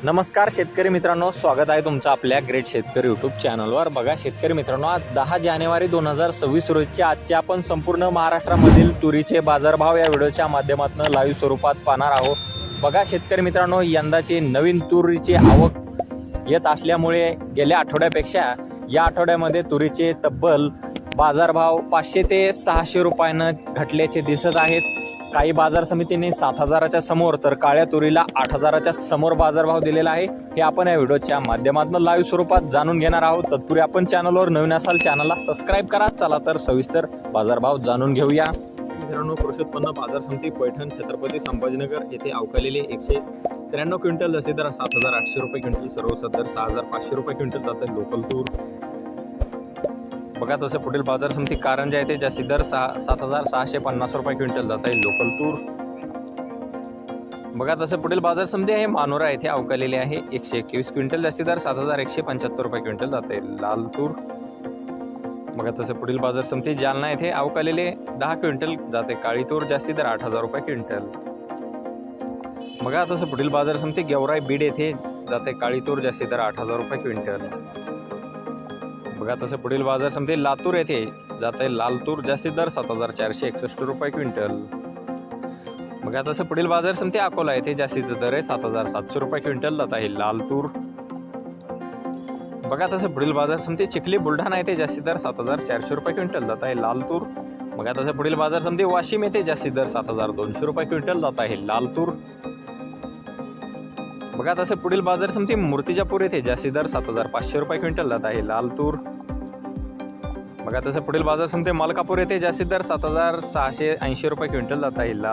नमस्कार शेतकरी मित्रांनो, स्वागत आहे तुमचं आपल्या ग्रेट शेतकरी यूट्यूब चॅनलवर। बघा शेतकरी मित्रांनो, आज 10 जानेवारी 2026 रोजच्या आजच्या आपण संपूर्ण महाराष्ट्रामधील तुरीचे बाजारभाव या व्हिडिओच्या माध्यमातून लाईव्ह स्वरूपात पाहणार आहोत। बघा शेतकरी मित्रांनो, यंदाची नवीन तुरीची आवक येत असल्यामुळे गेल्या आठवड्यापेक्षा या आठवड्यामध्ये तुरीचे तब्बल बाजारभाव 500 ते 600 रुपयानं घटल्याचे दिसत आहेत। काही बाजार समितीने 7,000च्या समोर तर काळ्या तुरीला 8,000च्या समोर बाजारभाव दिलेला आहे। हे आपण या व्हिडिओच्या माध्यमातून लाईव्ह स्वरूपात जाणून घेणार आहोत। तत्पूर्वी आपण चॅनलवर नवीन असाल चॅनलला सबस्क्राइब करा। चला तर सविस्तर बाजारभाव जाणून घेऊया। मित्रांनो, कृषी उत्पन्न बाजार समिती पैठण छत्रपती संभाजीनगर येथे अवकालेले 193 क्विंटल जसे दर 7,800 रुपये क्विंटल, सर्वसाधारण दर 6,500 रुपये क्विंटल जाते लोकल तूर। बघा तसे पुढील बाजार समिती कारंजा येथे जास्तीत दर 7,650 रुपये क्विंटल जात आहे लोकल तूर। बघा तसे पुढील बाजार समिती आहे मानोरा येथे अवकालेले आहे 121 क्विंटल, जास्तीत दर 7,175 रुपये क्विंटल जात आहे लाल तूर। बघा तसे पुढील बाजार समिती जालना येथे अवकालेले 10 क्विंटल जाते काळी तूर, जास्तीत दर 8,000 रुपये क्विंटल। बघा तसे पुढील बाजार समिती गेवराई बीड येथे जाते काळी तूर, जास्तीत दर 8,000 रुपये क्विंटल। बघा तसे पुढील बाजार समिती लातूर येथे जाते लाल तूर, जास्तीत दर 7,461 रुपये क्विंटल। बघा तसे पुढील बाजार समिती अकोला येथे जास्तीत दर आहे 7,700 रुपये क्विंटल जात आहे लाल तूर। बघा तसे पुढील बाजार समिती चिखली बुलढाणा येथे जास्तीत दर 7,400 रुपये क्विंटल जात आहे लाल तूर। बघा तसे पुढील बाजार समिती वाशिम येथे जास्तीत दर 7,200 रुपये क्विंटल जात आहे लाल तूर। बघा तसे पुढील बाजार समिती मूर्तिजापूर येथे जास्तीत दर 7,500 रुपये क्विंटल जात आहे लाल तूर। बघा तसे पुढील बाजार समिती मलकापूर येथे जास्तीत दर 7,680 रुपये क्विंटल जात आहे लाल